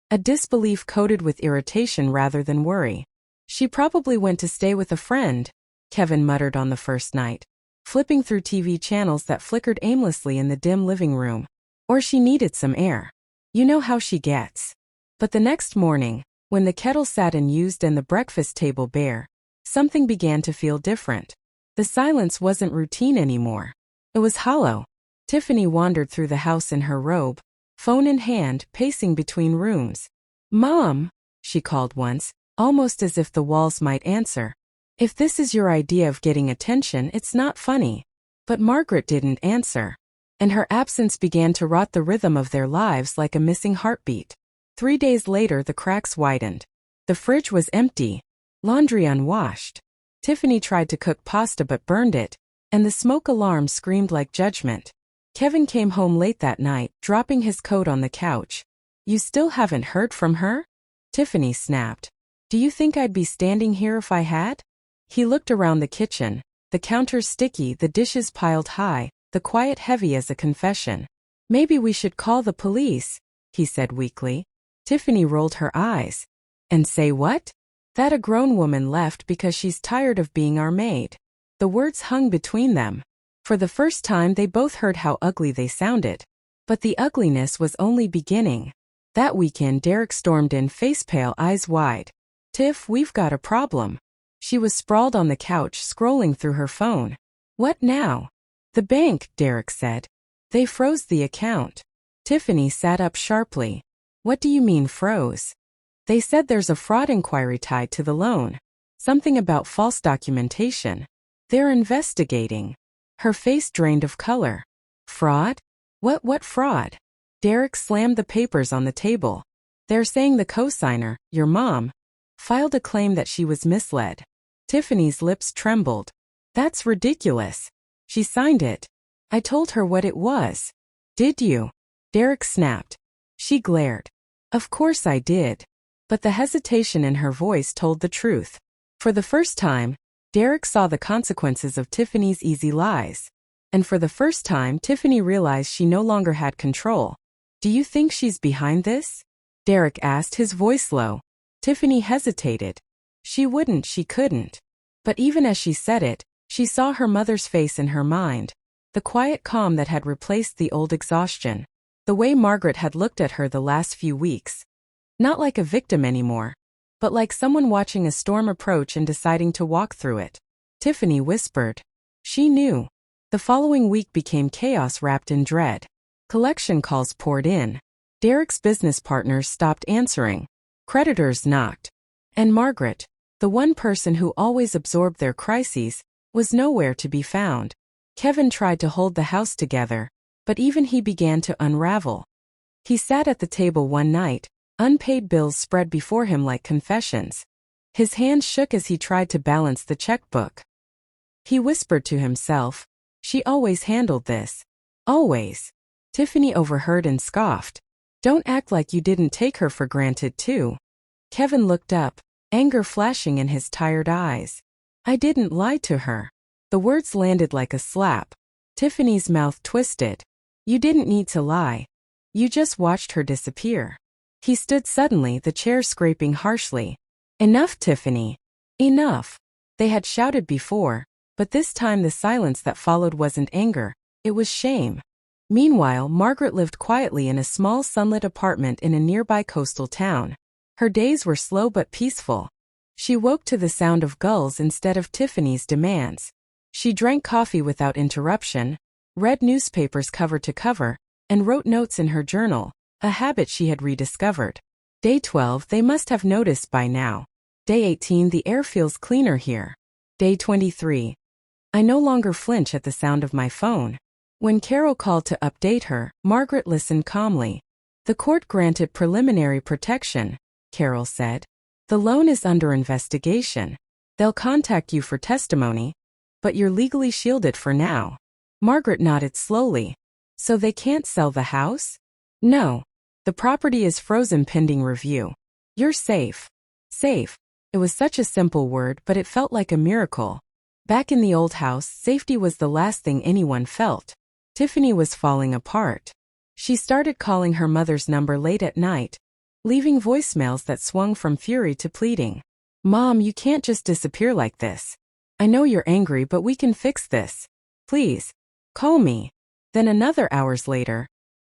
[SPEAKER 1] A disbelief coated with irritation rather than worry. She probably went to stay with a friend, Kevin muttered on the first night, flipping through TV channels that flickered aimlessly in the dim living room. Or she needed some air. You know how she gets. But the next morning, when the kettle sat unused and the breakfast table bare, something began to feel different. The silence wasn't routine anymore. It was hollow. Tiffany wandered through the house in her robe, phone in hand, pacing between rooms. "Mom," she called once, almost as if the walls might answer. "If this is your idea of getting attention, it's not funny." But Margaret didn't answer, and her absence began to rot the rhythm of their lives like a missing heartbeat. 3 days later, the cracks widened. The fridge was empty, laundry unwashed. Tiffany tried to cook pasta but burned it, and the smoke alarm screamed like judgment. Kevin came home late that night, dropping his coat on the couch. "You still haven't heard from her?" Tiffany snapped. "Do you think I'd be standing here if I had?" He looked around the kitchen, the counters sticky, the dishes piled high, the quiet heavy as a confession. "Maybe we should call the police," he said weakly. Tiffany rolled her eyes. "And say what?" "That a grown woman left because she's tired of being our maid." The words hung between them. For the first time they both heard how ugly they sounded. But the ugliness was only beginning. That weekend Derek stormed in, face pale, eyes wide. "Tiff, we've got a problem." She was sprawled on the couch, scrolling through her phone. "What now?" "The bank," Derek said. "They froze the account." Tiffany sat up sharply. "What do you mean froze?" "They said there's a fraud inquiry tied to the loan. Something about false documentation. They're investigating." Her face drained of color. "Fraud? What fraud?" Derek slammed the papers on the table. "They're saying the cosigner, your mom, filed a claim that she was misled." Tiffany's lips trembled. "That's ridiculous. She signed it." "I told her what it was." "Did you?" Derek snapped. She glared. "Of course I did." But the hesitation in her voice told the truth. For the first time, Derek saw the consequences of Tiffany's easy lies. And for the first time, Tiffany realized she no longer had control. "Do you think she's behind this?" Derek asked, his voice low. Tiffany hesitated. She couldn't. But even as she said it, she saw her mother's face in her mind. The quiet calm that had replaced the old exhaustion. The way Margaret had looked at her the last few weeks. Not like a victim anymore, but like someone watching a storm approach and deciding to walk through it. Tiffany whispered. She knew. The following week became chaos wrapped in dread. Collection calls poured in. Derek's business partners stopped answering. Creditors knocked. And Margaret, the one person who always absorbed their crises, was nowhere to be found. Kevin tried to hold the house together, but even he began to unravel. He sat at the table one night, unpaid bills spread before him like confessions. His hands shook as he tried to balance the checkbook. He whispered to himself, "She always handled this. Always." Tiffany overheard and scoffed. "Don't act like you didn't take her for granted too." Kevin looked up, anger flashing in his tired eyes. "I didn't lie to her." The words landed like a slap. Tiffany's mouth twisted. "You didn't need to lie. You just watched her disappear." He stood suddenly, the chair scraping harshly. "Enough, Tiffany. Enough." They had shouted before, but this time the silence that followed wasn't anger, it was shame. Meanwhile, Margaret lived quietly in a small sunlit apartment in a nearby coastal town. Her days were slow but peaceful. She woke to the sound of gulls instead of Tiffany's demands. She drank coffee without interruption, read newspapers cover to cover, and wrote notes in her journal, a habit she had rediscovered. Day 12, they must have noticed by now. Day 18, the air feels cleaner here. Day 23. I no longer flinch at the sound of my phone. When Carol called to update her, Margaret listened calmly. "The court granted preliminary protection," Carol said. "The loan is under investigation. They'll contact you for testimony, but you're legally shielded for now." Margaret nodded slowly. "So they can't sell the house?" "No. The property is frozen pending review. You're safe." Safe. It was such a simple word, but it felt like a miracle. Back in the old house, safety was the last thing anyone felt. Tiffany was falling apart. She started calling her mother's number late at night, leaving voicemails that swung from fury to pleading. "Mom, you can't just disappear like this. I know you're angry, but we can fix this. Please, call me." Then another hours later,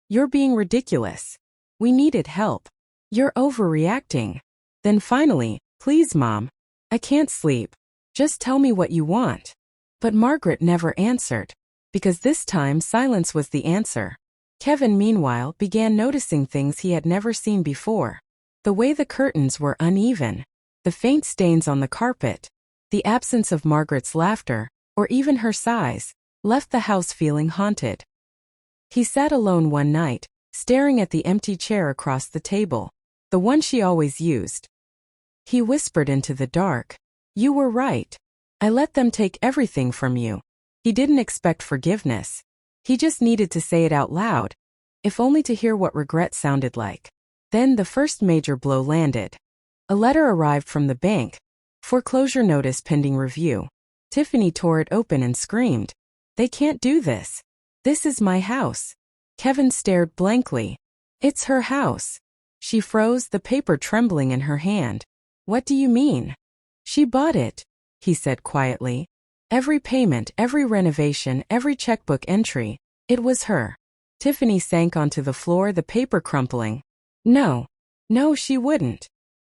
[SPEAKER 1] "You're being ridiculous. We needed help. You're overreacting. Then finally, please Mom. I can't sleep. Just tell me what you want. But Margaret never answered. Because this time silence was the answer. Kevin meanwhile began noticing things he had never seen before. The way the curtains were uneven. The faint stains on the carpet. The absence of Margaret's laughter, or even her sighs, left the house feeling haunted. He sat alone one night, staring at the empty chair across the table, the one she always used. He whispered into the dark, "You were right. I let them take everything from you." He didn't expect forgiveness. He just needed to say it out loud, if only to hear what regret sounded like. Then the first major blow landed. A letter arrived from the bank. Foreclosure notice pending review. Tiffany tore it open and screamed, "They can't do this. This is my house." Kevin stared blankly. "It's her house." She froze, the paper trembling in her hand. "What do you mean?" "She bought it," he said quietly. "Every payment, every renovation, every checkbook entry. It was her." Tiffany sank onto the floor, the paper crumpling. No, she wouldn't.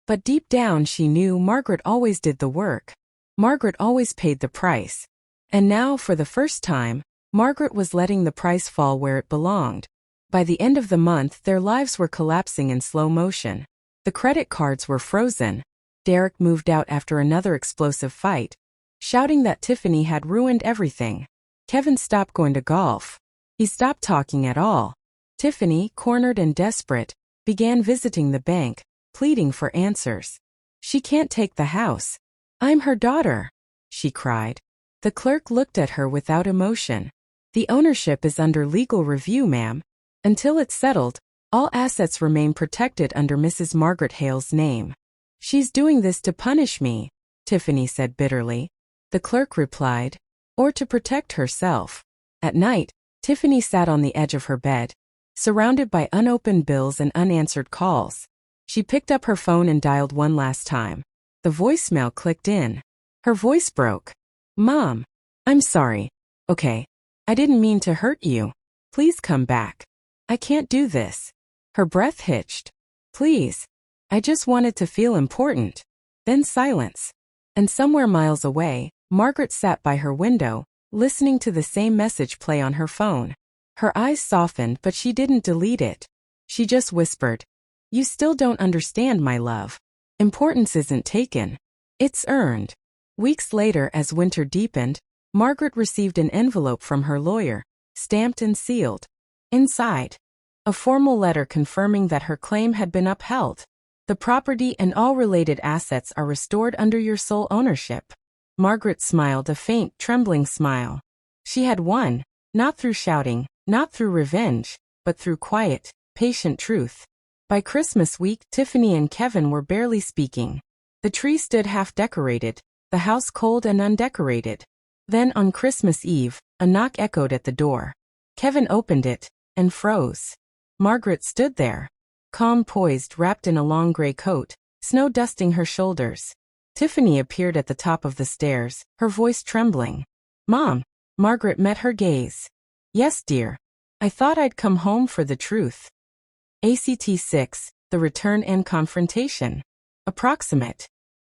[SPEAKER 1] But deep down she knew Margaret always did the work. Margaret always paid the price. And now, for the first time, Margaret was letting the price fall where it belonged. By the end of the month, their lives were collapsing in slow motion. The credit cards were frozen. Derek moved out after another explosive fight, shouting that Tiffany had ruined everything. Kevin stopped going to golf. He stopped talking at all. Tiffany, cornered and desperate, began visiting the bank, pleading for answers. "She can't take the house. I'm her daughter," she cried. The clerk looked at her without emotion. "The ownership is under legal review, ma'am. Until it's settled, all assets remain protected under Mrs. Margaret Hale's name." "She's doing this to punish me," Tiffany said bitterly. The clerk replied, "Or to protect herself." At night, Tiffany sat on the edge of her bed, surrounded by unopened bills and unanswered calls. She picked up her phone and dialed one last time. The voicemail clicked in. Her voice broke. "Mom, I'm sorry. Okay. I didn't mean to hurt you. Please come back. I can't do this." Her breath hitched. "Please. I just wanted to feel important." Then silence. And somewhere miles away, Margaret sat by her window, listening to the same message play on her phone. Her eyes softened, but she didn't delete it. She just whispered, "You still don't understand, my love. Importance isn't taken. It's earned." Weeks later, as winter deepened, Margaret received an envelope from her lawyer, stamped and sealed. Inside, a formal letter confirming that her claim had been upheld. "The property and all related assets are restored under your sole ownership." Margaret smiled, a faint, trembling smile. She had won, not through shouting, not through revenge, but through quiet, patient truth. By Christmas week, Tiffany and Kevin were barely speaking. The tree stood half-decorated, the house cold and undecorated. Then on Christmas Eve, a knock echoed at the door. Kevin opened it, and froze. Margaret stood there, calm, poised, wrapped in a long gray coat, snow dusting her shoulders. Tiffany appeared at the top of the stairs, her voice trembling. "Mom." Margaret met her gaze. "Yes, dear. I thought I'd come home for the truth." ACT 6, The Return and Confrontation. Approximate.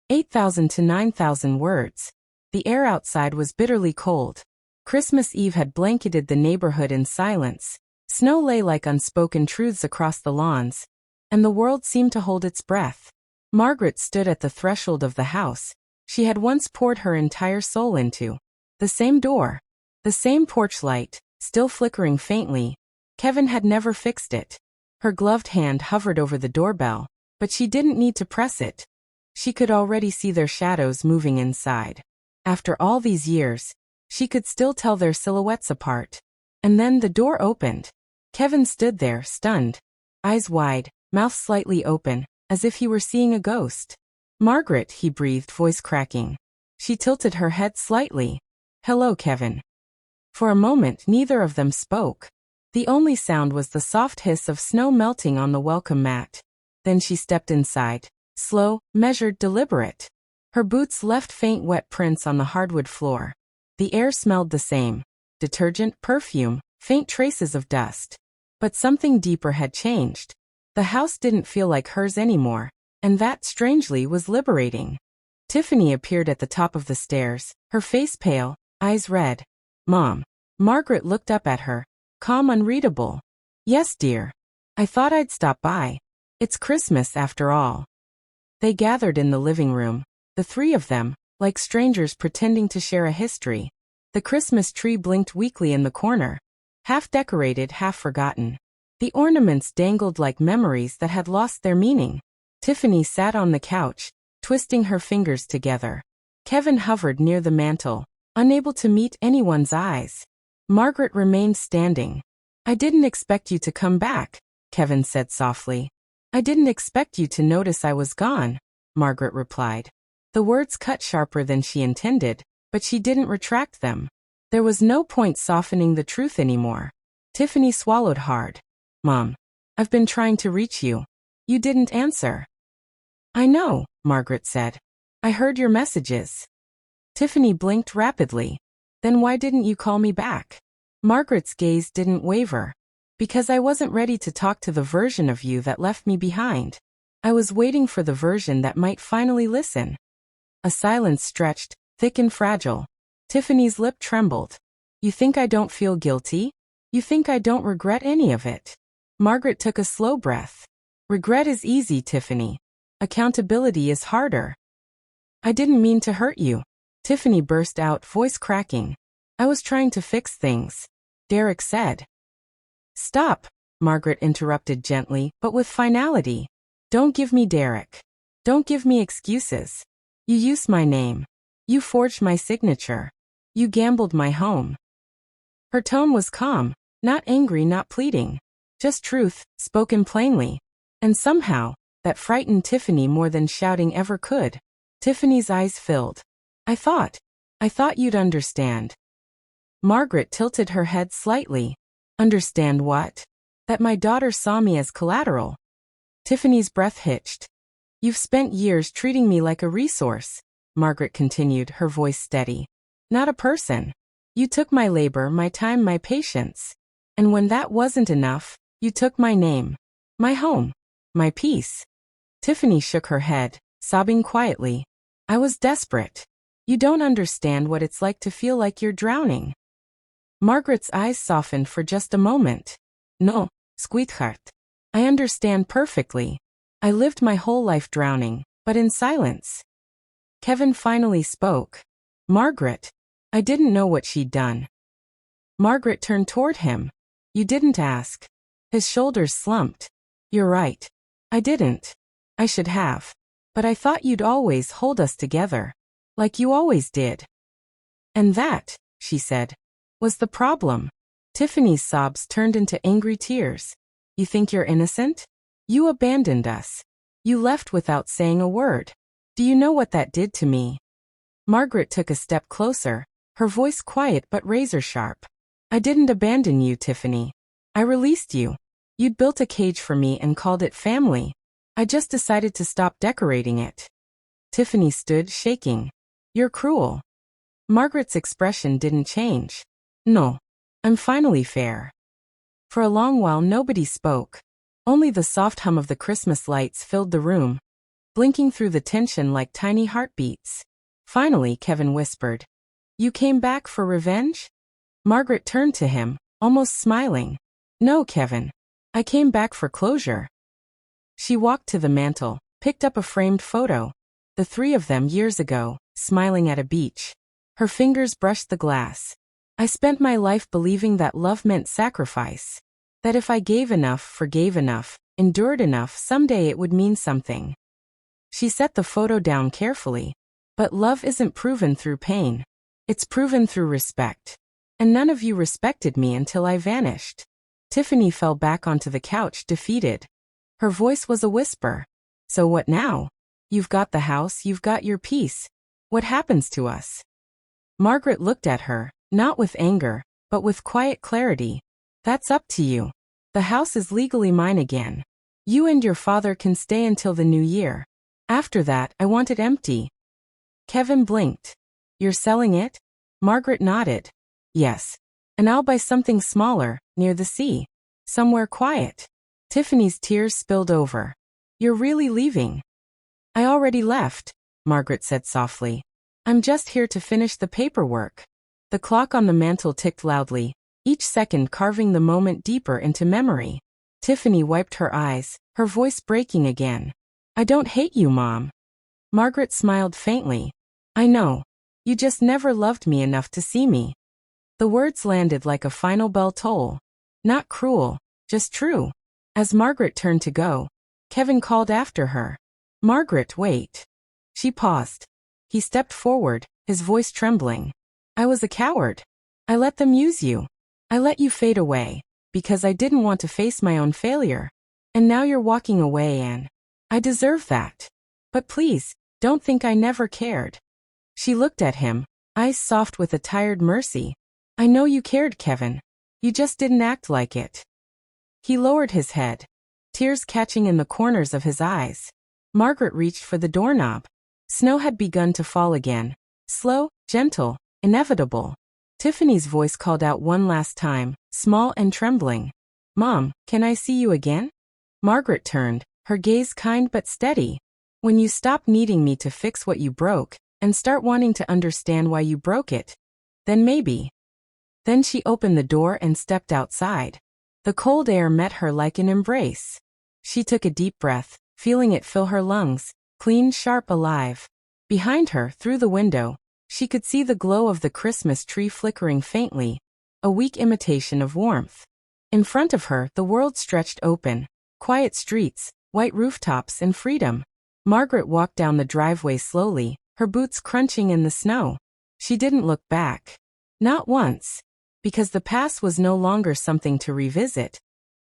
[SPEAKER 1] 8,000 to 9,000 words. The air outside was bitterly cold. Christmas Eve had blanketed the neighborhood in silence. Snow lay like unspoken truths across the lawns, and the world seemed to hold its breath. Margaret stood at the threshold of the house she had once poured her entire soul into. The same door, the same porch light, still flickering faintly. Kevin had never fixed it. Her gloved hand hovered over the doorbell, but she didn't need to press it. She could already see their shadows moving inside. After all these years, she could still tell their silhouettes apart. And then the door opened. Kevin stood there, stunned, eyes wide, mouth slightly open, as if he were seeing a ghost. "Margaret," he breathed, voice cracking. She tilted her head slightly. "Hello, Kevin." For a moment, neither of them spoke. The only sound was the soft hiss of snow melting on the welcome mat. Then she stepped inside, slow, measured, deliberate. Her boots left faint wet prints on the hardwood floor. The air smelled the same. Detergent, perfume, faint traces of dust. But something deeper had changed. The house didn't feel like hers anymore, and that, strangely, was liberating. Tiffany appeared at the top of the stairs, her face pale, eyes red. Mom. Margaret looked up at her, calm, unreadable. Yes, dear. I thought I'd stop by. It's Christmas after all. They gathered in the living room, the three of them, like strangers pretending to share a history. The Christmas tree blinked weakly in the corner, half decorated, half forgotten. The ornaments dangled like memories that had lost their meaning. Tiffany sat on the couch, twisting her fingers together. Kevin hovered near the mantel, unable to meet anyone's eyes. Margaret remained standing. I didn't expect you to come back, Kevin said softly. I didn't expect you to notice I was gone, Margaret replied. The words cut sharper than she intended, but she didn't retract them. There was no point softening the truth anymore. Tiffany swallowed hard. Mom, I've been trying to reach you. You didn't answer. I know, Margaret said. I heard your messages. Tiffany blinked rapidly. Then why didn't you call me back? Margaret's gaze didn't waver. Because I wasn't ready to talk to the version of you that left me behind. I was waiting for the version that might finally listen. A silence stretched, thick and fragile. Tiffany's lip trembled. You think I don't feel guilty? You think I don't regret any of it? Margaret took a slow breath. Regret is easy, Tiffany. Accountability is harder. I didn't mean to hurt you. Tiffany burst out, voice cracking. I was trying to fix things. Derek said. Stop, Margaret interrupted gently, but with finality. Don't give me Derek. Don't give me excuses. You used my name. You forged my signature. You gambled my home. Her tone was calm, not angry, not pleading. Just truth, spoken plainly. And somehow, that frightened Tiffany more than shouting ever could. Tiffany's eyes filled. I thought you'd understand. Margaret tilted her head slightly. Understand what? That my daughter saw me as collateral. Tiffany's breath hitched. You've spent years treating me like a resource, Margaret continued, her voice steady. Not a person. You took my labor, my time, my patience. And when that wasn't enough, you took my name, my home, my peace. Tiffany shook her head, sobbing quietly. I was desperate. You don't understand what it's like to feel like you're drowning. Margaret's eyes softened for just a moment. No, sweetheart. I understand perfectly. I lived my whole life drowning, but in silence. Kevin finally spoke. Margaret. I didn't know what she'd done. Margaret turned toward him. You didn't ask. His shoulders slumped. You're right. I didn't. I should have. But I thought you'd always hold us together. Like you always did. And that, she said, was the problem. Tiffany's sobs turned into angry tears. You think you're innocent? You abandoned us. You left without saying a word. Do you know what that did to me? Margaret took a step closer, her voice quiet but razor sharp. I didn't abandon you, Tiffany. I released you. You'd built a cage for me and called it family. I just decided to stop decorating it. Tiffany stood, shaking. You're cruel. Margaret's expression didn't change. No. I'm finally fair. For a long while nobody spoke. Only the soft hum of the Christmas lights filled the room, blinking through the tension like tiny heartbeats. Finally, Kevin whispered. You came back for revenge? Margaret turned to him, almost smiling. No, Kevin. I came back for closure. She walked to the mantel, picked up a framed photo. The three of them years ago, smiling at a beach. Her fingers brushed the glass. I spent my life believing that love meant sacrifice. That if I gave enough, forgave enough, endured enough, someday it would mean something. She set the photo down carefully. But love isn't proven through pain. It's proven through respect. And none of you respected me until I vanished. Tiffany fell back onto the couch, defeated. Her voice was a whisper. So what now? You've got the house, you've got your peace. What happens to us? Margaret looked at her, not with anger, but with quiet clarity. That's up to you. The house is legally mine again. You and your father can stay until the new year. After that, I want it empty. Kevin blinked. You're selling it? Margaret nodded. Yes. And I'll buy something smaller, near the sea. Somewhere quiet. Tiffany's tears spilled over. You're really leaving? I already left, Margaret said softly. I'm just here to finish the paperwork. The clock on the mantel ticked loudly, each second carving the moment deeper into memory. Tiffany wiped her eyes, her voice breaking again. I don't hate you, Mom. Margaret smiled faintly. I know. You just never loved me enough to see me. The words landed like a final bell toll. Not cruel, just true. As Margaret turned to go, Kevin called after her. Margaret, wait. She paused. He stepped forward, his voice trembling. I was a coward. I let them use you. I let you fade away, because I didn't want to face my own failure. And now you're walking away, and I deserve that. But please, don't think I never cared. She looked at him, eyes soft with a tired mercy. I know you cared, Kevin. You just didn't act like it. He lowered his head, tears catching in the corners of his eyes. Margaret reached for the doorknob. Snow had begun to fall again. Slow, gentle, inevitable. Tiffany's voice called out one last time, small and trembling. Mom, can I see you again? Margaret turned, her gaze kind but steady. When you stop needing me to fix what you broke, and start wanting to understand why you broke it, then maybe. Then she opened the door and stepped outside. The cold air met her like an embrace. She took a deep breath, feeling it fill her lungs, clean, sharp, alive. Behind her, through the window, she could see the glow of the Christmas tree flickering faintly, a weak imitation of warmth. In front of her, the world stretched open, quiet streets, white rooftops, and freedom. Margaret walked down the driveway slowly, her boots crunching in the snow. She didn't look back. Not once. Because the past was no longer something to revisit.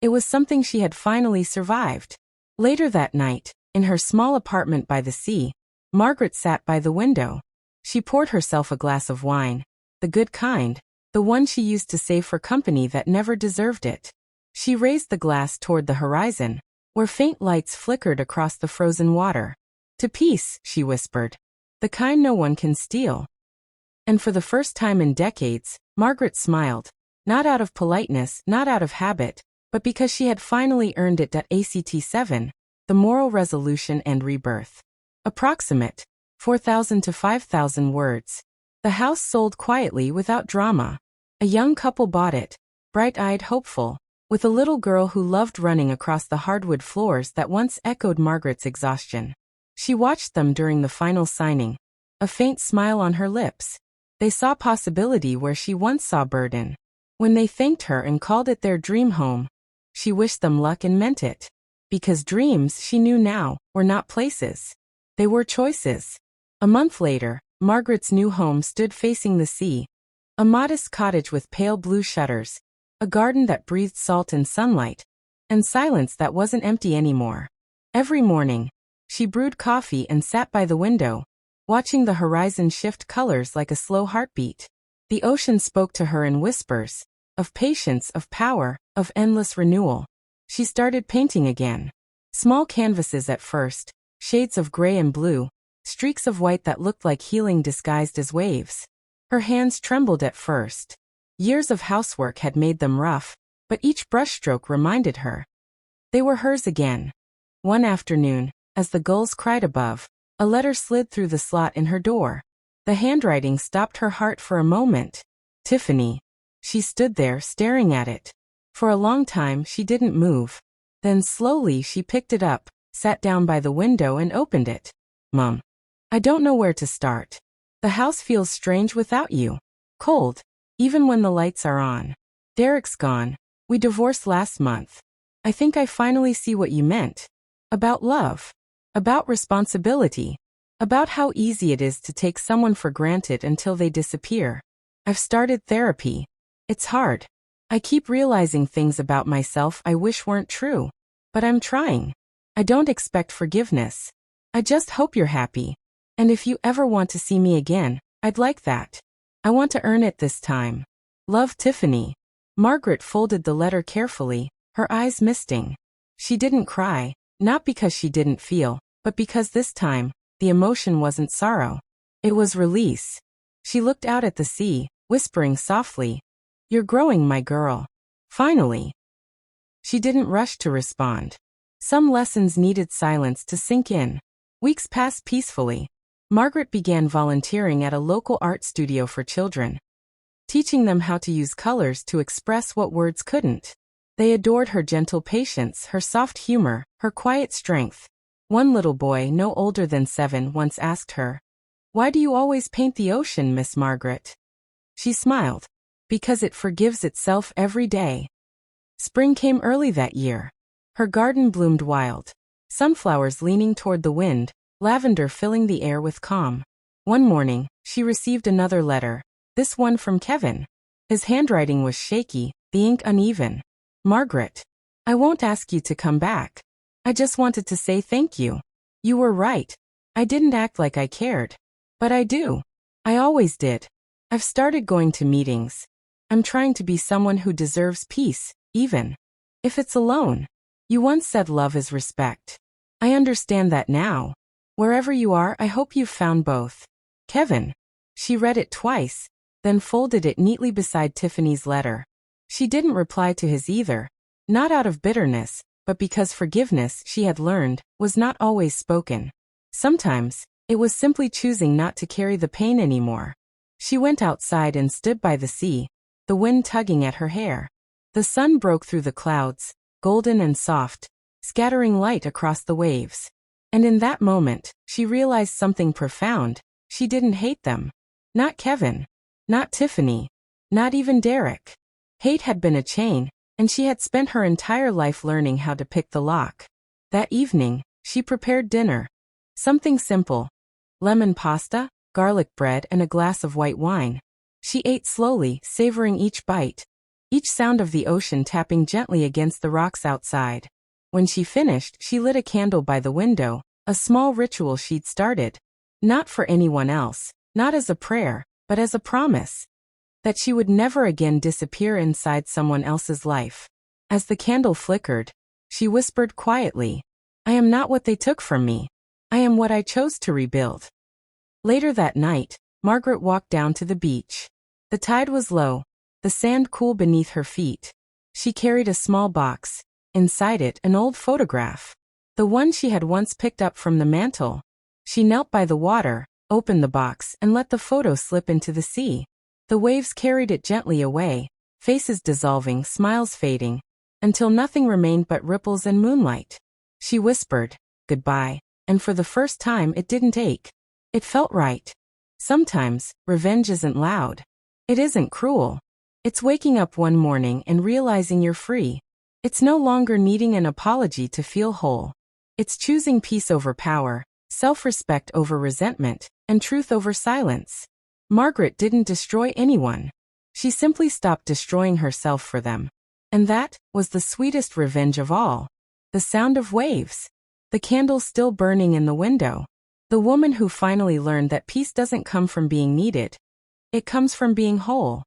[SPEAKER 1] It was something she had finally survived. Later that night, in her small apartment by the sea, Margaret sat by the window. She poured herself a glass of wine, the good kind, the one she used to save for company that never deserved it. She raised the glass toward the horizon, where faint lights flickered across the frozen water. To peace, she whispered. The kind no one can steal. And for the first time in decades, Margaret smiled, not out of politeness, not out of habit, but because she had finally earned it. Act 7, the moral resolution and rebirth. Approximate, 4,000 to 5,000 words. The house sold quietly without drama. A young couple bought it, bright-eyed, hopeful, with a little girl who loved running across the hardwood floors that once echoed Margaret's exhaustion. She watched them during the final signing, a faint smile on her lips. They saw possibility where she once saw burden. When they thanked her and called it their dream home, she wished them luck and meant it. Because dreams, she knew now, were not places. They were choices. A month later, Margaret's new home stood facing the sea. A modest cottage with pale blue shutters, a garden that breathed salt and sunlight, and silence that wasn't empty anymore. Every morning, she brewed coffee and sat by the window, watching the horizon shift colors like a slow heartbeat. The ocean spoke to her in whispers, of patience, of power, of endless renewal. She started painting again. Small canvases at first, shades of gray and blue, streaks of white that looked like healing disguised as waves. Her hands trembled at first. Years of housework had made them rough, but each brushstroke reminded her. They were hers again. One afternoon, as the gulls cried above, a letter slid through the slot in her door. The handwriting stopped her heart for a moment. Tiffany. She stood there, staring at it. For a long time she didn't move. Then slowly she picked it up, sat down by the window and opened it. Mom. I don't know where to start. The house feels strange without you. Cold, even when the lights are on. Derek's gone. We divorced last month. I think I finally see what you meant. About love. About responsibility. About how easy it is to take someone for granted until they disappear. I've started therapy. It's hard. I keep realizing things about myself I wish weren't true. But I'm trying. I don't expect forgiveness. I just hope you're happy. And if you ever want to see me again, I'd like that. I want to earn it this time. Love, Tiffany. Margaret folded the letter carefully, her eyes misting. She didn't cry, not because she didn't feel, but because this time, the emotion wasn't sorrow. It was release. She looked out at the sea, whispering softly, "You're growing, my girl. Finally." She didn't rush to respond. Some lessons needed silence to sink in. Weeks passed peacefully. Margaret began volunteering at a local art studio for children, teaching them how to use colors to express what words couldn't. They adored her gentle patience, her soft humor, her quiet strength. One little boy, no older than 7, once asked her, "Why do you always paint the ocean, Miss Margaret?" She smiled. "Because it forgives itself every day." Spring came early that year. Her garden bloomed wild, sunflowers leaning toward the wind, lavender filling the air with calm. One morning, she received another letter, this one from Kevin. His handwriting was shaky, the ink uneven. "Margaret, I won't ask you to come back. I just wanted to say thank you. You were right. I didn't act like I cared. But I do. I always did. I've started going to meetings. I'm trying to be someone who deserves peace, even if it's alone. You once said love is respect. I understand that now. Wherever you are, I hope you've found both. Kevin." She read it twice, then folded it neatly beside Tiffany's letter. She didn't reply to his either, not out of bitterness, but because forgiveness, she had learned, was not always spoken. Sometimes, it was simply choosing not to carry the pain anymore. She went outside and stood by the sea, the wind tugging at her hair. The sun broke through the clouds, golden and soft, scattering light across the waves. And in that moment, she realized something profound. She didn't hate them. Not Kevin. Not Tiffany. Not even Derek. Hate had been a chain, and she had spent her entire life learning how to pick the lock. That evening, she prepared dinner. Something simple. Lemon pasta, garlic bread, and a glass of white wine. She ate slowly, savoring each bite, each sound of the ocean tapping gently against the rocks outside. When she finished, she lit a candle by the window, a small ritual she'd started. Not for anyone else, not as a prayer, but as a promise. That she would never again disappear inside someone else's life. As the candle flickered, she whispered quietly, "I am not what they took from me. I am what I chose to rebuild." Later that night, Margaret walked down to the beach. The tide was low, the sand cool beneath her feet. She carried a small box, inside it an old photograph. The one she had once picked up from the mantel. She knelt by the water, opened the box, and let the photo slip into the sea. The waves carried it gently away, faces dissolving, smiles fading, until nothing remained but ripples and moonlight. She whispered, "Goodbye," and for the first time it didn't ache. It felt right. Sometimes, revenge isn't loud. It isn't cruel. It's waking up one morning and realizing you're free. It's no longer needing an apology to feel whole. It's choosing peace over power, self-respect over resentment, and truth over silence. Margaret didn't destroy anyone. She simply stopped destroying herself for them. And that was the sweetest revenge of all. The sound of waves. The candle still burning in the window. The woman who finally learned that peace doesn't come from being needed. It comes from being whole.